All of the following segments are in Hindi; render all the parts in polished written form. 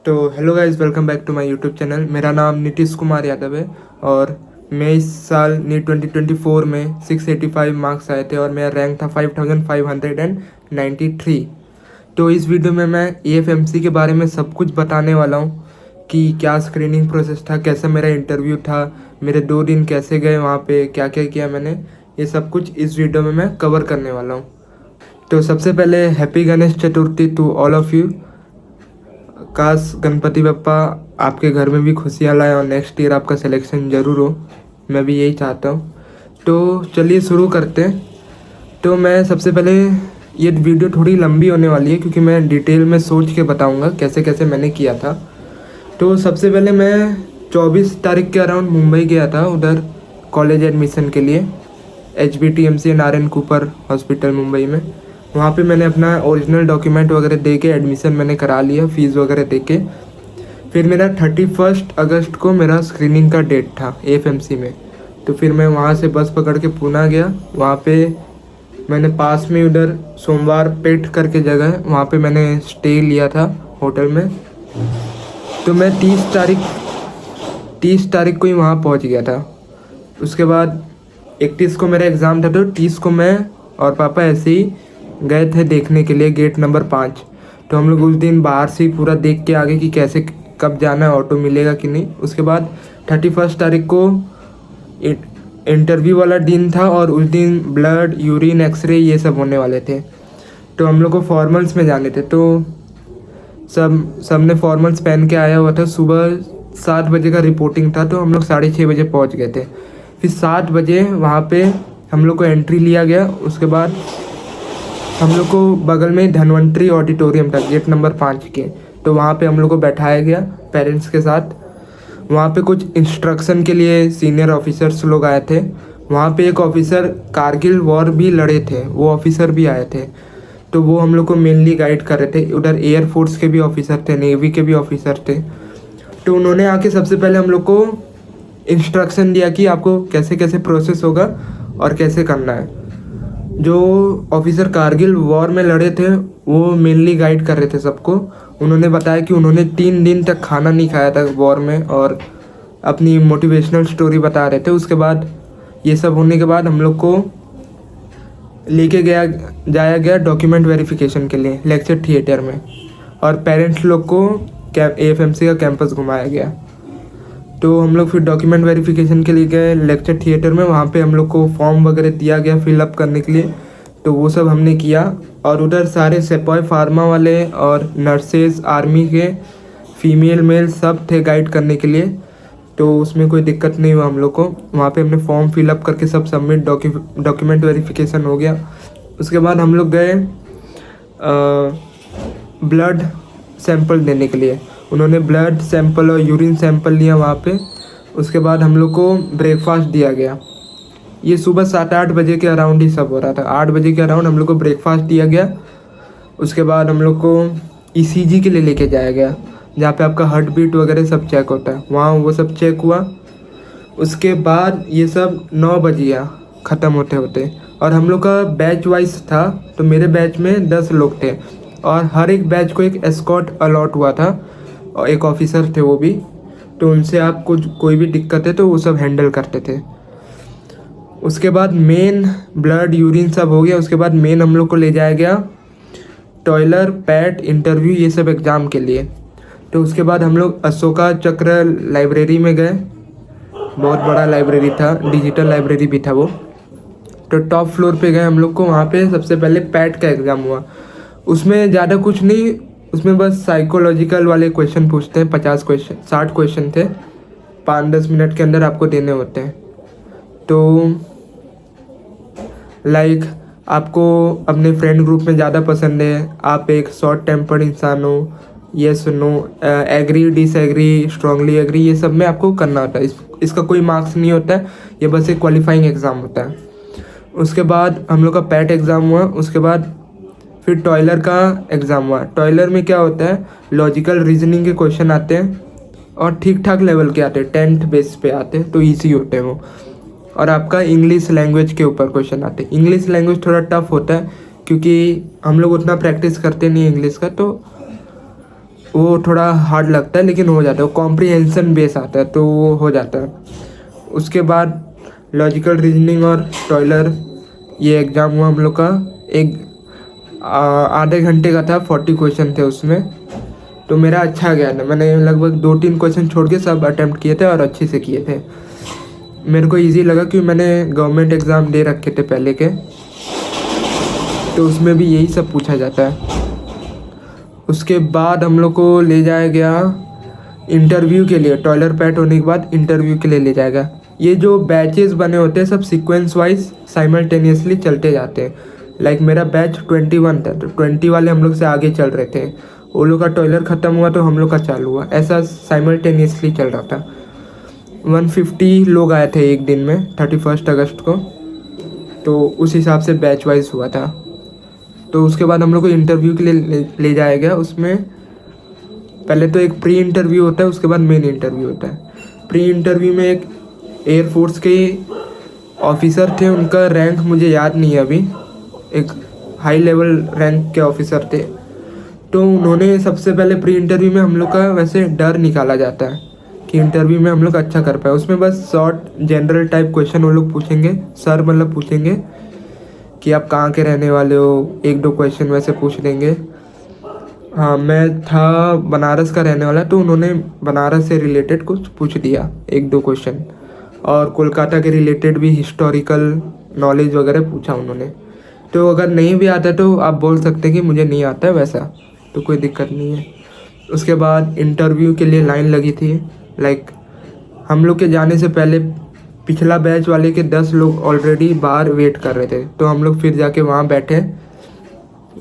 तो hello guys, welcome back to my YouTube channel. मेरा नाम नीतीश कुमार यादव है और मैं इस साल नीट 2024 में 685 मार्क्स आए थे और मेरा रैंक था 5593। तो इस वीडियो में मैं एएफएमसी के बारे में सब कुछ बताने वाला हूँ कि क्या स्क्रीनिंग प्रोसेस था, कैसा मेरा इंटरव्यू था, मेरे 2 दिन कैसे गए, वहाँ पे क्या क्या किया मैंने, ये सब कुछ इस वीडियो में मैं कवर करने वाला हूँ। तो सबसे पहले happy Ganesh Chaturthi to all of you. काश गणपति बप्पा आपके घर में भी खुशियाँ लाए और नेक्स्ट ईयर आपका सिलेक्शन ज़रूर हो, मैं भी यही चाहता हूँ। तो चलिए शुरू करते हैं। तो मैं सबसे पहले, ये वीडियो थोड़ी लंबी होने वाली है क्योंकि मैं डिटेल में सोच के बताऊँगा कैसे कैसे मैंने किया था। तो सबसे पहले मैं 24 तारीख के अराउंड मुंबई गया था, उधर कॉलेज एडमिशन के लिए, HBTMC Narayan Cooper hospital Mumbai में। वहाँ पे मैंने अपना ओरिजिनल डॉक्यूमेंट वगैरह दे के एडमिशन मैंने करा लिया, फ़ीस वगैरह दे के। फिर मेरा 31 अगस्त को मेरा स्क्रीनिंग का डेट था AFMC में। तो फिर मैं वहाँ से बस पकड़ के पूना गया। वहाँ पे मैंने पास में उधर सोमवार पेट करके जगह है, वहाँ पे मैंने स्टे लिया था होटल में। तो मैं 30 तारीख को ही वहाँ पहुँच गया था। उसके बाद 31 को मेरा एग्ज़ाम था, तो 30 को मैं और पापा ऐसे ही गए थे देखने के लिए गेट नंबर 5। तो हम लोग उस दिन बाहर से ही पूरा देख के आगे कि कैसे कब जाना है, ऑटो मिलेगा कि नहीं। उसके बाद 31 तारीख को इंटरव्यू वाला दिन था और उस दिन ब्लड, यूरिन, एक्सरे ये सब होने वाले थे। तो हम लोग को फॉर्मल्स में जाने थे, तो सब ने फॉर्मल्स पहन के आया हुआ था। सुबह 7 बजे का रिपोर्टिंग था, तो हम लोग 6:30 बजे पहुंच गए थे। फिर 7 बजे वहाँ पे हम लोग को एंट्री लिया गया। उसके बाद हम लोग को बगल में धन्वंतरी ऑडिटोरियम था गेट नंबर 5 के, तो वहाँ पे हम लोग को बैठाया गया पेरेंट्स के साथ। वहाँ पे कुछ इंस्ट्रक्शन के लिए सीनियर ऑफिसर्स लोग आए थे। वहाँ पे एक ऑफिसर कारगिल वॉर भी लड़े थे, वो ऑफिसर भी आए थे, तो वो हम लोग को मेनली गाइड कर रहे थे। उधर एयरफोर्स के भी ऑफिसर थे, नेवी के भी ऑफिसर थे। तो उन्होंने आके सबसे पहले हम लोग को इंस्ट्रक्शन दिया कि आपको कैसे कैसे प्रोसेस होगा और कैसे करना है। जो ऑफिसर कारगिल वॉर में लड़े थे वो मेनली गाइड कर रहे थे सबको। उन्होंने बताया कि उन्होंने 3 दिन तक खाना नहीं खाया था वॉर में, और अपनी मोटिवेशनल स्टोरी बता रहे थे। उसके बाद ये सब होने के बाद हम लोग को लेके जाया गया डॉक्यूमेंट वेरिफिकेशन के लिए लेक्चर थिएटर में, और पेरेंट्स लोग को AFMC का कैंपस घुमाया गया। तो हम लोग फिर डॉक्यूमेंट वेरिफिकेशन के लिए गए लेक्चर थिएटर में। वहाँ पे हम लोग को फॉर्म वगैरह दिया गया फिलअप करने के लिए, तो वो सब हमने किया। और उधर सारे सेपॉय फार्मा वाले और नर्सेज, आर्मी के फीमेल मेल सब थे गाइड करने के लिए, तो उसमें कोई दिक्कत नहीं हुआ हम लोग को। वहाँ पे हमने फॉर्म फिलअप करके सब सबमिट, डॉक्यूमेंट वेरिफिकेशन हो गया। उसके बाद हम लोग गए ब्लड सैंपल देने के लिए। उन्होंने ब्लड सैंपल और यूरिन सैंपल लिया वहाँ पे। उसके बाद हम लोग को ब्रेकफास्ट दिया गया। ये सुबह 7-8 बजे के अराउंड ही सब हो रहा था। 8 बजे के अराउंड हम लोग को ब्रेकफास्ट दिया गया। उसके बाद हम लोग को ECG के लिए लेके जाया गया, जहाँ पे आपका हार्ट बीट वगैरह सब चेक होता है। वहाँ वो सब चेक हुआ। उसके बाद ये सब 9 बजे ख़त्म होते होते, और हम लोग का बैच वाइज था। तो मेरे बैच में 10 लोग थे और हर एक बैच को एक एस्कॉर्ट अलॉट हुआ था, और एक ऑफिसर थे वो भी। तो उनसे आप कोई भी दिक्कत है तो वो सब हैंडल करते थे। उसके बाद मेन ब्लड, यूरिन सब हो गया। उसके बाद मेन हम लोग को ले जाया गया टॉयलर, पैट, इंटरव्यू, ये सब एग्ज़ाम के लिए। तो उसके बाद हम लोग अशोका चक्र लाइब्रेरी में गए। बहुत बड़ा लाइब्रेरी था, डिजिटल लाइब्रेरी भी था वो। तो टॉप फ्लोर पे गए हम लोग को। वहाँ पे सबसे पहले पैट का एग्ज़ाम हुआ। उसमें ज़्यादा कुछ नहीं, उसमें बस साइकोलॉजिकल वाले क्वेश्चन पूछते हैं। 60 क्वेश्चन थे, 5-10 मिनट के अंदर आपको देने होते हैं। तो लाइक आपको अपने फ्रेंड ग्रुप में ज़्यादा पसंद है, आप एक शॉर्ट टेम्पर्ड इंसान हो, yes no, agree, disagree, strongly agree, ये सब में आपको करना होता है। इसका कोई मार्क्स नहीं होता है, ये बस एक क्वालिफाइंग एग्ज़ाम होता है। उसके बाद हम लोग का पैट एग्ज़ाम हुआ। उसके बाद फिर टॉयलर का एग्ज़ाम हुआ। टॉयलर में क्या होता है, लॉजिकल रीजनिंग के क्वेश्चन आते हैं और ठीक ठाक लेवल के आते हैं, 10th बेस पे आते हैं, तो ईजी होते हैं वो। और आपका इंग्लिश लैंग्वेज के ऊपर क्वेश्चन आते हैं। इंग्लिश लैंग्वेज थोड़ा टफ होता है क्योंकि हम लोग उतना प्रैक्टिस करते नहीं इंग्लिश का, तो वो थोड़ा हार्ड लगता है लेकिन हो जाता है, वो कॉम्प्रिहेंशन बेस आता है तो वो हो जाता है। उसके बाद लॉजिकल रीजनिंग और टॉयलर ये एग्ज़ाम हुआ हम लोग का। एक आधे घंटे का था, 40 क्वेश्चन थे उसमें, तो मेरा अच्छा गया था। मैंने लगभग 2-3 क्वेश्चन छोड़ के सब अटैम्प्ट किए थे और अच्छे से किए थे। मेरे को इजी लगा क्योंकि मैंने गवर्नमेंट एग्ज़ाम दे रखे थे पहले के, तो उसमें भी यही सब पूछा जाता है। उसके बाद हम लोग को ले जाया गया इंटरव्यू के लिए। टॉयलर पैट होने के बाद इंटरव्यू के लिए ले जाएगा। ये जो बैचेस बने होते हैं सब सीक्वेंस वाइज साइमल्टेनियसली चलते जाते हैं। लाइक मेरा बैच 21 था, तो 20 वाले हम लोग से आगे चल रहे थे। वो लोग का टॉयलर ख़त्म हुआ तो हम लोग का चालू हुआ, ऐसा साइमल्टेनियसली चल रहा था। 150 लोग आए थे एक दिन में 31 अगस्त को, तो उस हिसाब से बैच वाइज हुआ था। तो उसके बाद हम लोग को इंटरव्यू के लिए ले जाया गया। उसमें पहले तो एक प्री इंटरव्यू होता है, उसके बाद मेन इंटरव्यू होता है। प्री इंटरव्यू में एक एयरफोर्स के ऑफिसर थे, उनका रैंक मुझे याद नहीं है अभी, एक हाई लेवल रैंक के ऑफिसर थे। तो उन्होंने सबसे पहले प्री इंटरव्यू में हम लोग का वैसे डर निकाला जाता है कि इंटरव्यू में हम लोग अच्छा कर पाए। उसमें बस शॉर्ट जनरल टाइप क्वेश्चन वो लोग पूछेंगे, सर मतलब पूछेंगे कि आप कहाँ के रहने वाले हो, 1-2 क्वेश्चन वैसे पूछ देंगे। हाँ, मैं था बनारस का रहने वाला, तो उन्होंने बनारस से रिलेटेड कुछ पूछ दिया 1-2 क्वेश्चन, और कोलकाता के रिलेटेड भी हिस्टोरिकल नॉलेज वगैरह पूछा उन्होंने। तो अगर नहीं भी आता तो आप बोल सकते हैं कि मुझे नहीं आता है, वैसा तो कोई दिक्कत नहीं है। उसके बाद इंटरव्यू के लिए लाइन लगी थी। लाइक हम लोग के जाने से पहले पिछला बैच वाले के 10 लोग ऑलरेडी बाहर वेट कर रहे थे, तो हम लोग फिर जाके वहाँ बैठे।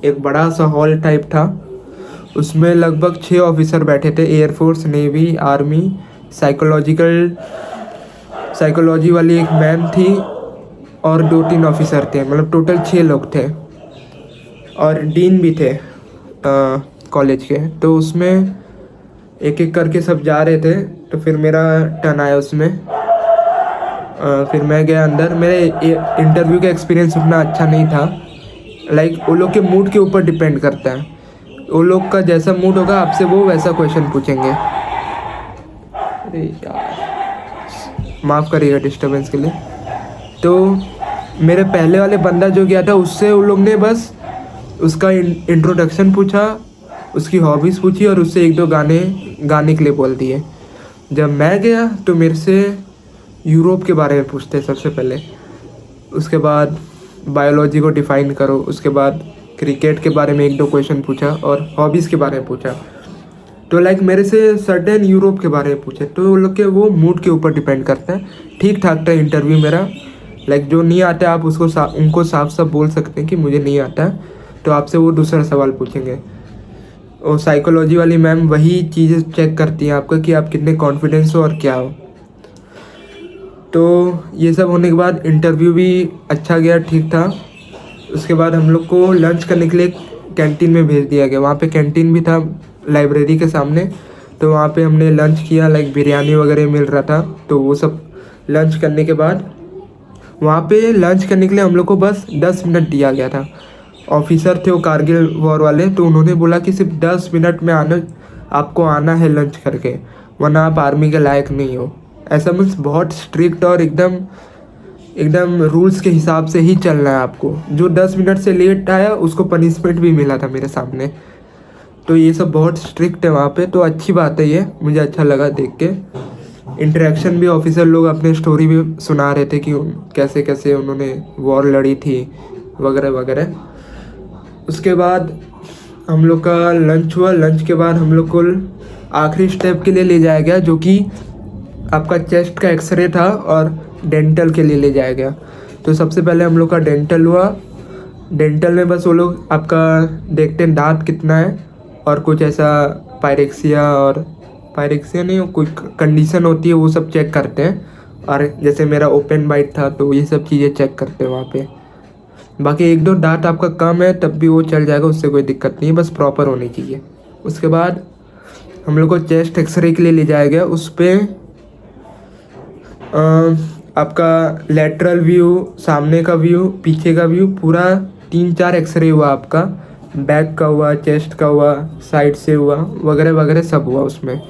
एक बड़ा सा हॉल टाइप था, उसमें लगभग 6 ऑफिसर बैठे थे, एयरफोर्स, नेवी, आर्मी, साइकोलॉजी वाली एक मैम थी और 2-3 ऑफिसर थे, मतलब टोटल 6 लोग थे। और डीन भी थे कॉलेज के। तो उसमें एक एक करके सब जा रहे थे, तो फिर मेरा टर्न आया उसमें। फिर मैं गया अंदर। मेरे इंटरव्यू का एक्सपीरियंस उतना अच्छा नहीं था। लाइक वो लोग के मूड के ऊपर डिपेंड करता है, वो लोग का जैसा मूड होगा आपसे वो वैसा क्वेश्चन पूछेंगे। अरे यार, माफ़ करिएगा डिस्टर्बेंस के लिए। तो मेरे पहले वाले बंदा जो गया था उससे उन लोग ने बस उसका इंट्रोडक्शन पूछा, उसकी हॉबीज़ पूछी और उससे 1-2 गाने के लिए बोल दिए। जब मैं गया तो मेरे से यूरोप के बारे में पूछते सबसे पहले, उसके बाद बायोलॉजी को डिफ़ाइन करो, उसके बाद क्रिकेट के बारे में 1-2 क्वेश्चन पूछा और हॉबीज़ के बारे में पूछा। तो लाइक मेरे से सर्टेन यूरोप के बारे में पूछे, तो वो लोग के वो मूड के ऊपर डिपेंड करता है। ठीक ठाक था इंटरव्यू मेरा। लाइक जो नहीं आता है आप उसको उनको साफ साफ बोल सकते हैं कि मुझे नहीं आता है, तो आपसे वो दूसरा सवाल पूछेंगे। और साइकोलॉजी वाली मैम वही चीज़ें चेक करती हैं आपका कि आप कितने कॉन्फिडेंस हो और क्या हो। तो ये सब होने के बाद इंटरव्यू भी अच्छा गया, ठीक था। उसके बाद हम लोग को लंच करने के लिए कैंटीन में भेज दिया गया। वहाँ पे कैंटीन भी था लाइब्रेरी के सामने, तो वहाँ पे हमने लंच किया। लाइक बिरयानी वगैरह मिल रहा था, तो वो सब लंच करने के बाद वहाँ पे लंच करने के लिए हम लोग को बस 10 मिनट दिया गया था। ऑफिसर थे वो कारगिल वॉर वाले, तो उन्होंने बोला कि सिर्फ 10 मिनट में आपको आना है लंच करके, वरना आप आर्मी के लायक नहीं हो। ऐसा मीन्स बहुत स्ट्रिक्ट और एकदम रूल्स के हिसाब से ही चलना है आपको। जो 10 मिनट से लेट आया उसको पनिशमेंट भी मिला था मेरे सामने। तो ये सब बहुत स्ट्रिक्ट है वहाँ पे, तो अच्छी बात है ये, मुझे अच्छा लगा देख के। इंटरेक्शन भी, ऑफिसर लोग अपने स्टोरी भी सुना रहे थे कि कैसे कैसे उन्होंने वॉर लड़ी थी वगैरह वगैरह। उसके बाद हम लोग का लंच हुआ। लंच के बाद हम लोग को आखिरी स्टेप के लिए ले जाया गया, जो कि आपका चेस्ट का एक्सरे था और डेंटल के लिए ले जाया गया। तो सबसे पहले हम लोग का डेंटल हुआ। डेंटल में बस वो लोग आपका देखते हैं दांत कितना है, और कुछ ऐसा पायरेक्सिया नहीं, कोई कंडीशन होती है वो सब चेक करते हैं। और जैसे मेरा ओपन बाइट था तो ये सब चीज़ें चेक करते हैं वहाँ पे। बाकी 1-2 दांत आपका कम है तब भी वो चल जाएगा, उससे कोई दिक्कत नहीं है, बस प्रॉपर होनी चाहिए। उसके बाद हम लोग को चेस्ट एक्सरे के लिए ले जाया गया। उस पर आपका लेटरल व्यू, सामने का व्यू, पीछे का व्यू, पूरा 3-4 एक्सरे हुआ आपका। बैक का हुआ, चेस्ट का हुआ, साइड से हुआ, वगैरह वगैरह सब हुआ उसमें।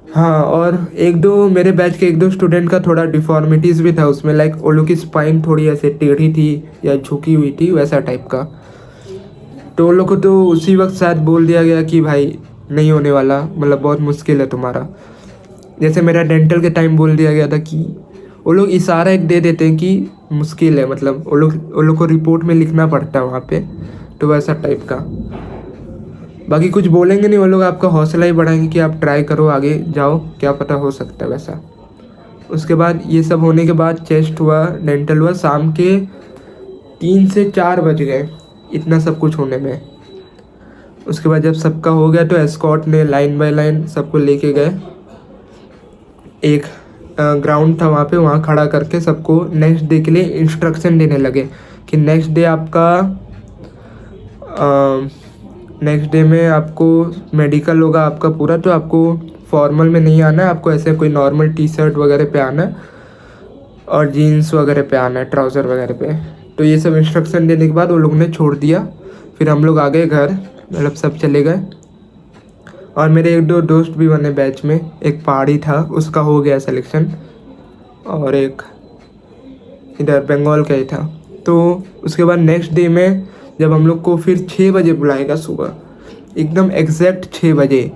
हाँ, और एक दो मेरे बैच के एक दो स्टूडेंट का थोड़ा डिफॉर्मिटीज़ भी था उसमें, लाइक वो लोग की स्पाइन थोड़ी ऐसे टेढ़ी थी या झुकी हुई थी, वैसा टाइप का। तो उन लोग को तो उसी वक्त शायद बोल दिया गया कि भाई नहीं होने वाला, मतलब बहुत मुश्किल है तुम्हारा। जैसे मेरा डेंटल के टाइम बोल दिया गया था कि वो लोग इशारा एक दे देते हैं कि मुश्किल है, मतलब वो लोग को रिपोर्ट में लिखना पड़ता है वहाँ पे, तो वैसा टाइप का। बाकी कुछ बोलेंगे नहीं वो लोग, आपका हौसला ही बढ़ाएंगे कि आप ट्राई करो, आगे जाओ, क्या पता हो सकता है वैसा। उसके बाद ये सब होने के बाद चेस्ट हुआ, डेंटल हुआ, शाम के 3 से 4 बज गए इतना सब कुछ होने में। उसके बाद जब सबका हो गया तो एस्कॉर्ट ने लाइन बाय लाइन सबको लेके गए, एक ग्राउंड था वहाँ पे, वहाँ खड़ा करके सबको नेक्स्ट डे के लिए इंस्ट्रक्शन देने लगे कि नेक्स्ट डे आपका नेक्स्ट डे में आपको मेडिकल होगा आपका पूरा, तो आपको फॉर्मल में नहीं आना है, आपको ऐसे कोई नॉर्मल टी शर्ट वगैरह पे आना है और जीन्स वगैरह पे आना है, ट्राउज़र वगैरह पे। तो ये सब इंस्ट्रक्शन देने के बाद वो लोग ने छोड़ दिया। फिर हम लोग आ गए घर, मतलब सब चले गए। और मेरे एक दो दोस्त भी बने बैच में, एक पहाड़ी था उसका हो गया सिलेक्शन, और एक इधर बंगाल का ही था। तो उसके बाद नेक्स्ट डे में जब हम लोग को फिर 6 बजे बुलाएगा सुबह, एकदम एग्जैक्ट 6 बजे,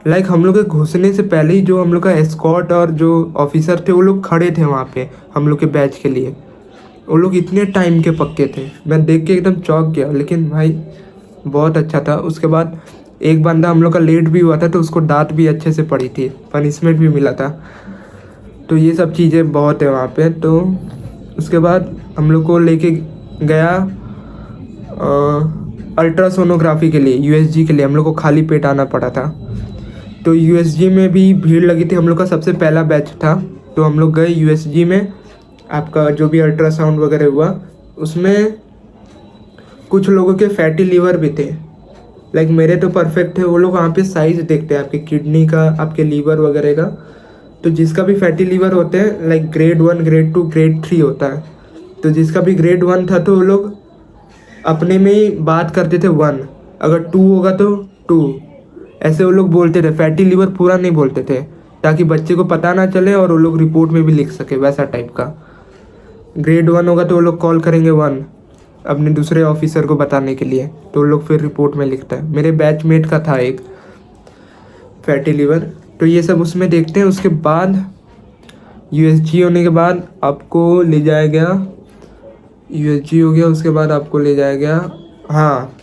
लाइक हम लोग के घुसने से पहले ही जो हम लोग का एस्कॉर्ट और जो ऑफिसर थे वो लोग खड़े थे वहाँ पे हम लोग के बैच के लिए। वो लोग इतने टाइम के पक्के थे, मैं देख के एकदम चौंक गया, लेकिन भाई बहुत अच्छा था। उसके बाद एक बंदा हम लोग का लेट भी हुआ था तो उसको डांट भी अच्छे से पड़ी थी, पनिशमेंट भी मिला था। तो ये सब चीज़ें बहुत है वहाँ पे। तो उसके बाद हम लोग को लेके गया अल्ट्रासोनोग्राफी के लिए, यूएसजी के लिए हम लोग को खाली पेट आना पड़ा था। तो यूएसजी में भी भीड़ लगी थी, हम लोग का सबसे पहला बैच था। तो हम लोग गए यूएसजी में, आपका जो भी अल्ट्रासाउंड वगैरह हुआ उसमें कुछ लोगों के फैटी लीवर भी थे, लाइक मेरे तो परफेक्ट थे। वो लोग वहाँ पे साइज देखते हैं आपके किडनी का, आपके लीवर वगैरह का। तो जिसका भी फैटी लीवर होते हैं, लाइक ग्रेड 1, ग्रेड 2, ग्रेड 3 होता है। तो जिसका भी ग्रेड 1 था तो वो लोग अपने में ही बात करते थे 1, अगर 2 होगा तो 2, ऐसे वो लोग बोलते थे। फैटी लीवर पूरा नहीं बोलते थे ताकि बच्चे को पता ना चले और वो लोग रिपोर्ट में भी लिख सके, वैसा टाइप का। ग्रेड 1 होगा तो वो लोग कॉल करेंगे 1 अपने दूसरे ऑफिसर को बताने के लिए, तो वो लोग फिर रिपोर्ट में लिखता है। मेरे बैचमेट का था एक फैटी लीवर, तो ये सब उसमें देखते हैं। उसके बाद यूएसजी होने के बाद आपको ले जाया गया, यूएसजी हो गया उसके बाद आपको ले जाया गया, हाँ,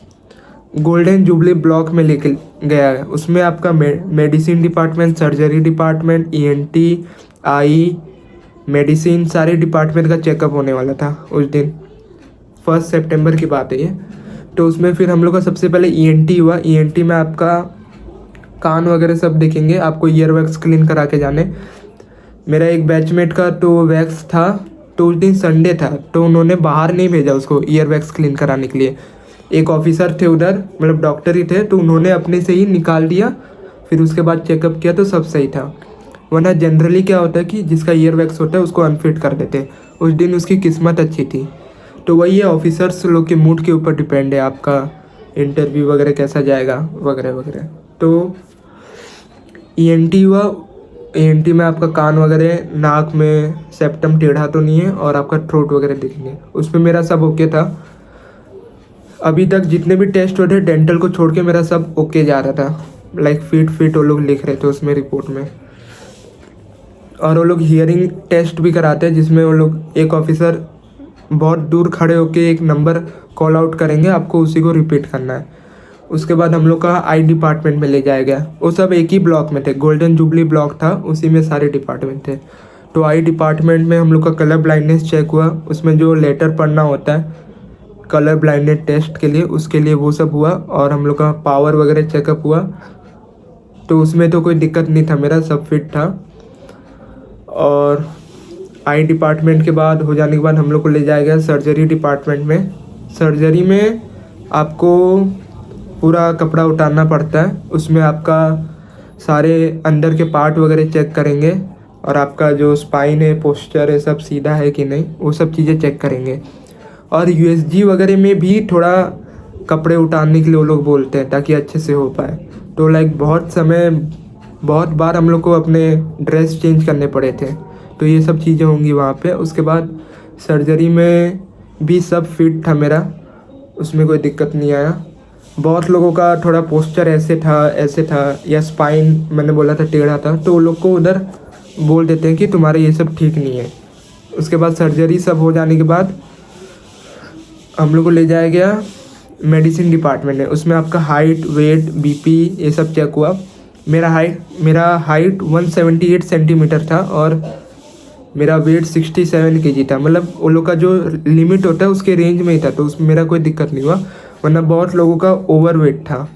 गोल्डन जुबली ब्लॉक में लेके गया है। उसमें आपका medicine department, surgery department, ENT, eye, medicine, सारे डिपार्टमेंट का चेकअप होने वाला था उस दिन। 1 सितंबर की बात है ये। तो उसमें फिर हम लोग का सबसे पहले ईएनटी हुआ। ईएनटी में आपका कान वगैरह सब देखेंगे, आपको ईयर वैक्स क्लीन करा के जाने। मेरा एक बैचमेट का तो वैक्स था, तो उस दिन संडे था, तो उन्होंने बाहर नहीं भेजा उसको ईयर वैक्स क्लीन कराने के लिए। एक ऑफिसर थे उधर, मतलब डॉक्टर ही थे, तो उन्होंने अपने से ही निकाल दिया। फिर उसके बाद चेकअप किया तो सब सही था। वरना जनरली क्या होता है कि जिसका ईयर वैक्स होता है उसको अनफिट कर देते। उस दिन उसकी किस्मत अच्छी थी। तो वही है, ऑफिसर्स लोग के मूड के ऊपर डिपेंड है आपका इंटरव्यू वगैरह कैसा जाएगा वगैरह वगैरह। तो ईएनटी हुआ। ईएनटी में आपका कान वगैरह, नाक में सेप्टम टेढ़ा तो नहीं है, और आपका थ्रोट वगैरह दिखेंगे। उसमें मेरा सब ओके था। अभी तक जितने भी टेस्ट हुए थे डेंटल को छोड़ के मेरा सब ओके जा रहा था, लाइक फिट वो लोग लिख रहे थे उसमें रिपोर्ट में। और वो लोग हियरिंग टेस्ट भी कराते हैं, जिसमें वो लोग एक ऑफिसर बहुत दूर खड़े होके एक नंबर कॉल आउट करेंगे, आपको उसी को रिपीट करना है। उसके बाद हम लोग का आई डिपार्टमेंट में ले जाया गया। वो सब एक ही ब्लॉक में थे, गोल्डन जुबली ब्लॉक था, उसी में सारे डिपार्टमेंट थे। तो आई डिपार्टमेंट में हम लोग का कलर ब्लाइंडनेस चेक हुआ। उसमें जो लेटर पढ़ना होता है कलर ब्लाइंडनेस टेस्ट के लिए, उसके लिए वो सब हुआ। और हम लोग का पावर वगैरह चेकअप हुआ। तो उसमें तो कोई दिक्कत नहीं था, मेरा सब फिट था। और आई डिपार्टमेंट के बाद हो जाने के बाद हम लोग को ले जाया गया सर्जरी डिपार्टमेंट में। सर्जरी में आपको पूरा कपड़ा उतारना पड़ता है। उसमें आपका सारे अंदर के पार्ट वगैरह चेक करेंगे, और आपका जो स्पाइन है, पोस्चर है, सब सीधा है कि नहीं, वो सब चीज़ें चेक करेंगे। और यूएसजी वगैरह में भी थोड़ा कपड़े उतारने के लिए वो लोग बोलते हैं ताकि अच्छे से हो पाए। तो लाइक बहुत बार हम लोग को अपने ड्रेस चेंज करने पड़े थे। तो ये सब चीज़ें होंगी वहाँ पे। उसके बाद सर्जरी में भी सब फिट था मेरा, उसमें कोई दिक्कत नहीं आया। बहुत लोगों का थोड़ा पोस्चर ऐसे था या स्पाइन मैंने बोला था टेढ़ा था, तो वो लोग को उधर बोल देते हैं कि तुम्हारा ये सब ठीक नहीं है। उसके बाद सर्जरी सब हो जाने के बाद हम लोग को ले जाया गया मेडिसिन डिपार्टमेंट में। उसमें आपका हाइट, वेट, बीपी ये सब चेक हुआ। मेरा हाइट 178 सेंटीमीटर था और मेरा वेट 67 केजी था। मतलब वो लोग का जो लिमिट होता है उसके रेंज में ही था, तो उसमें मेरा कोई दिक्कत नहीं हुआ। वरना बहुत लोगों का ओवर वेट था।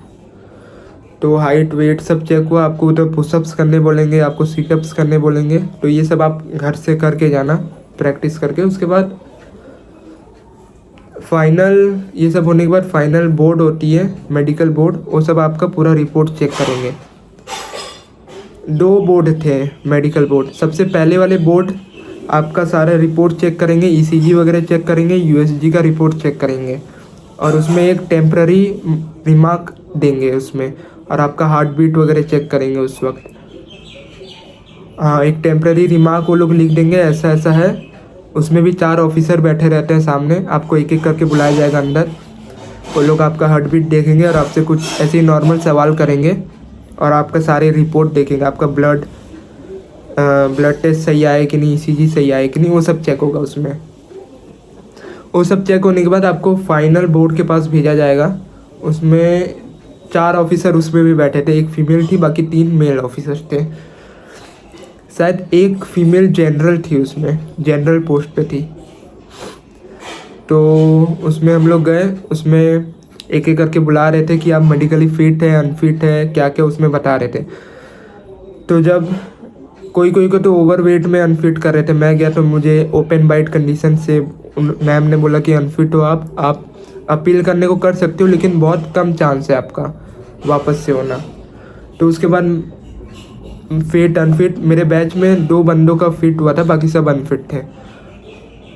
तो हाइट, वेट सब चेक हुआ। आपको तो पुशअप्स करने बोलेंगे, आपको सिटअप्स करने बोलेंगे, तो ये सब आप घर से करके जाना, प्रैक्टिस करके। उसके बाद फाइनल, ये सब होने के बाद फाइनल बोर्ड होती है, मेडिकल बोर्ड, वो सब आपका पूरा रिपोर्ट चेक करेंगे। 2 बोर्ड थे मेडिकल बोर्ड। सबसे पहले वाले बोर्ड आपका सारा रिपोर्ट चेक करेंगे, ईसीजी वगैरह चेक करेंगे, यूएसजी का रिपोर्ट चेक करेंगे और उसमें एक टेम्प्ररी रिमार्क देंगे उसमें, और आपका हार्ट बीट वगैरह चेक करेंगे उस वक्त। हाँ, एक टेम्प्ररी रिमार्क वो लोग लिख देंगे, ऐसा ऐसा है। उसमें भी 4 ऑफिसर बैठे रहते हैं सामने, आपको एक एक करके बुलाया जाएगा अंदर। वो लोग आपका हार्ट बीट देखेंगे और आपसे कुछ ऐसे ही नॉर्मल सवाल करेंगे और आपका सारे रिपोर्ट देखेंगे। आपका ब्लड टेस्ट सही आए कि नहीं, ईसीजी सही आए कि नहीं, वो सब चेक होगा उसमें। वो सब चेक होने के बाद आपको फाइनल बोर्ड के पास भेजा जाएगा। उसमें 4 ऑफिसर उसमें भी बैठे थे, एक फीमेल थी, बाकी 3 मेल ऑफिसर्स थे। शायद एक फीमेल जनरल थी, उसमें जनरल पोस्ट पे थी। तो उसमें हम लोग गए, उसमें एक एक करके बुला रहे थे कि आप मेडिकली फिट है, अनफिट है, क्या क्या उसमें बता रहे थे। तो जब कोई को तो ओवर वेट में अनफिट कर रहे थे। मैं गया तो मुझे ओपन बाइट कंडीशन से मैम ने बोला कि अनफिट हो आप अपील करने को कर सकते हो, लेकिन बहुत कम चांस है आपका वापस से होना। तो उसके बाद फिट अनफिट, मेरे बैच में 2 बंदों का फिट हुआ था, बाकी सब अनफिट थे।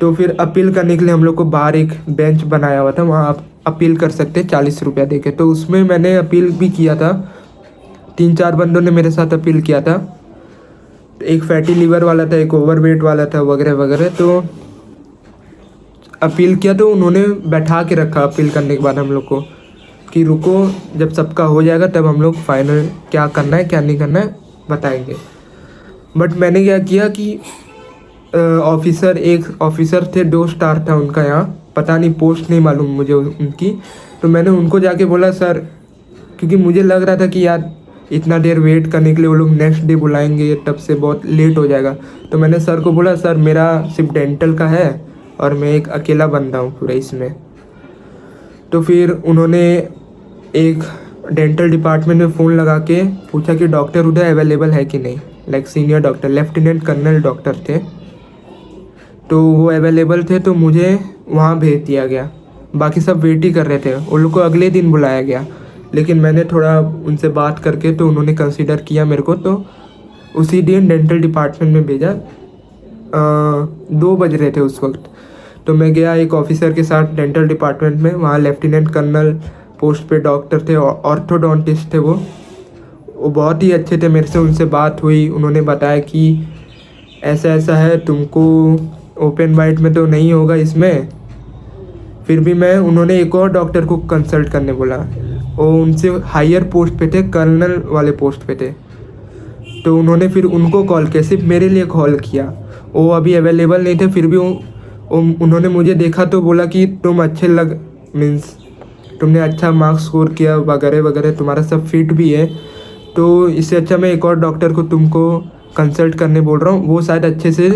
तो फिर अपील करने के लिए हम लोग को बाहर एक बेंच बनाया हुआ था, वहाँ आप अपील कर सकते हैं 40 रुपया दे के। तो उसमें मैंने अपील भी किया था, 3-4 बंदों ने मेरे साथ अपील किया था। एक फैटी लीवर वाला था, एक ओवर वेट वाला था, वगैरह वगैरह। तो अपील किया तो उन्होंने बैठा के रखा अपील करने के बाद हम लोग को कि रुको, जब सबका हो जाएगा तब हम लोग फाइनल क्या करना है क्या नहीं करना है बताएंगे। बट मैंने क्या किया कि एक ऑफिसर थे, 2 स्टार था उनका, यहाँ पता नहीं पोस्ट नहीं मालूम मुझे उनकी। तो मैंने उनको जाके बोला सर, क्योंकि मुझे लग रहा था कि यार इतना देर वेट करने के लिए वो लोग नेक्स्ट डे बुलाएंगे, तब से बहुत लेट हो जाएगा। तो मैंने सर को बोला सर मेरा सिर्फ डेंटल का है और मैं एक अकेला बंदा हूँ पूरा इसमें। तो फिर उन्होंने एक डेंटल डिपार्टमेंट में फ़ोन लगा के पूछा कि डॉक्टर उधर अवेलेबल है कि नहीं। Like senior doctor, lieutenant colonel doctor थे, तो वो अवेलेबल थे, तो मुझे वहाँ भेज दिया गया। बाकी सब वेट ही कर रहे थे, उन लोग को अगले दिन बुलाया गया। लेकिन मैंने थोड़ा उनसे बात करके तो उन्होंने कंसिडर किया मेरे को, तो उसी दिन डेंटल डिपार्टमेंट में भेजा। 2 बज रहे थे उस वक्त। तो मैं गया एक ऑफिसर के साथ डेंटल डिपार्टमेंट में। वहाँ लेफ्टिनेंट कर्नल पोस्ट पे डॉक्टर थे, ऑर्थोडोंटिस्ट थे वो बहुत ही अच्छे थे। मेरे से उनसे बात हुई, उन्होंने बताया कि ऐसा ऐसा है, तुमको ओपन बाइट में तो नहीं होगा इसमें। फिर भी उन्होंने एक और डॉक्टर को कंसल्ट करने बोला, वो उनसे हायर पोस्ट पे थे, कर्नल वाले पोस्ट पे थे। तो उन्होंने फिर उनको कॉल किया, सिर्फ मेरे लिए कॉल किया। वो अभी अवेलेबल नहीं थे, फिर भी उन्होंने मुझे देखा तो बोला कि तुम अच्छे मीन्स तुमने अच्छा मार्क्स स्कोर किया वगैरह वगैरह, तुम्हारा सब फिट भी है, तो इससे अच्छा मैं एक और डॉक्टर को तुमको कंसल्ट करने बोल रहा हूँ, वो शायद अच्छे से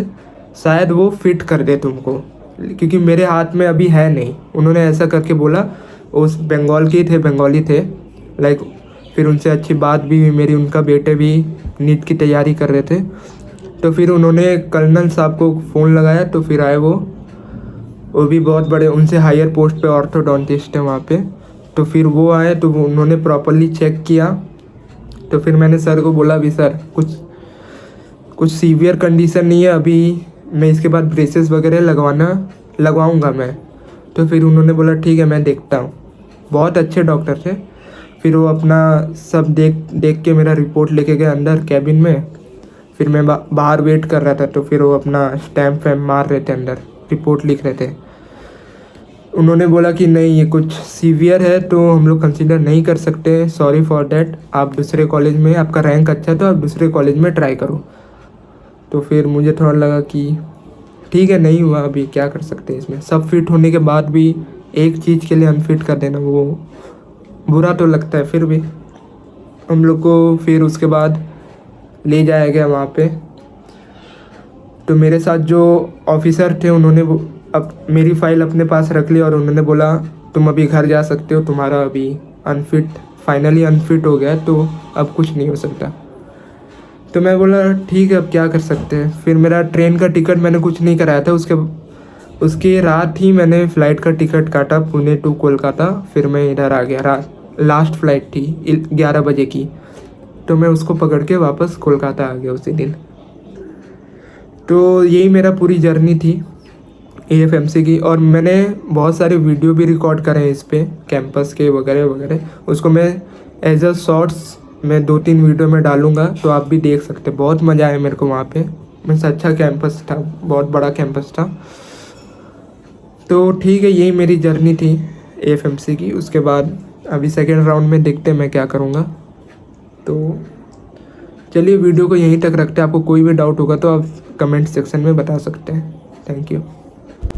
शायद वो फिट कर दे तुमको, क्योंकि मेरे हाथ में अभी है नहीं। उन्होंने ऐसा करके बोला। उस बंगाली थे लाइक। फिर उनसे अच्छी बात भी हुई मेरी, उनका बेटे भी नीट की तैयारी कर रहे थे। तो फिर उन्होंने कर्नल साहब को फ़ोन लगाया, तो फिर आए वो भी बहुत बड़े, उनसे हायर पोस्ट पे ऑर्थोडोंटिस्ट है वहाँ पे। तो फिर वो आए, तो उन्होंने प्रॉपरली चेक किया। तो फिर मैंने सर को बोला भी सर कुछ सीवियर कंडीशन नहीं है अभी, मैं इसके बाद ब्रेसेस वगैरह लगवाऊंगा मैं। तो फिर उन्होंने बोला ठीक है मैं देखता हूँ। बहुत अच्छे डॉक्टर थे। फिर वो अपना सब देख देख के मेरा रिपोर्ट लेके गए अंदर कैबिन में। फिर मैं बाहर वेट कर रहा था, तो फिर वो अपना स्टैम्प वैम्प मार रहे थे, अंदर रिपोर्ट लिख रहे थे। उन्होंने बोला कि नहीं, ये कुछ सीवियर है तो हम लोग कंसिडर नहीं कर सकते, सॉरी फॉर डैट। आप दूसरे कॉलेज में, आपका रैंक अच्छा है तो आप दूसरे कॉलेज में ट्राई करो। तो फिर मुझे थोड़ा लगा कि ठीक है, नहीं हुआ, अभी क्या कर सकते हैं इसमें। सब फिट होने के बाद भी एक चीज़ के लिए अनफिट कर देना, वो बुरा तो लगता है। फिर भी हम लोग को फिर उसके बाद ले जाया गया वहाँ पे। तो मेरे साथ जो ऑफिसर थे उन्होंने अब मेरी फ़ाइल अपने पास रख ली और उन्होंने बोला तुम अभी घर जा सकते हो, तुम्हारा अभी अनफिट, फाइनली अनफिट हो गया, तो अब कुछ नहीं हो सकता। तो मैं बोला ठीक है, अब क्या कर सकते हैं। फिर मेरा ट्रेन का टिकट मैंने कुछ नहीं कराया था, उसके रात ही मैंने फ़्लाइट का टिकट काटा, पुणे टू कोलकाता। फिर मैं इधर आ गया, लास्ट फ़्लाइट थी 11 बजे की, तो मैं उसको पकड़ के वापस कोलकाता आ गया उसी दिन। तो यही मेरा पूरी जर्नी थी AFMC की। और मैंने बहुत सारे वीडियो भी रिकॉर्ड करे हैं इस पे, कैंपस के वगैरह वगैरह। उसको मैं एज अ शॉर्ट्स मैं 2-3 वीडियो में डालूँगा, तो आप भी देख सकते। बहुत मज़ा आया मेरे को वहाँ पे, मीन्स अच्छा कैंपस था, बहुत बड़ा कैंपस था। तो ठीक है, यही मेरी जर्नी थी AFMC की। उसके बाद अभी सेकेंड राउंड में देखते हैं मैं क्या करूँगा। तो चलिए वीडियो को यहीं तक रखते हैं। आपको कोई भी डाउट होगा तो आप कमेंट सेक्शन में बता सकते हैं। Thank you.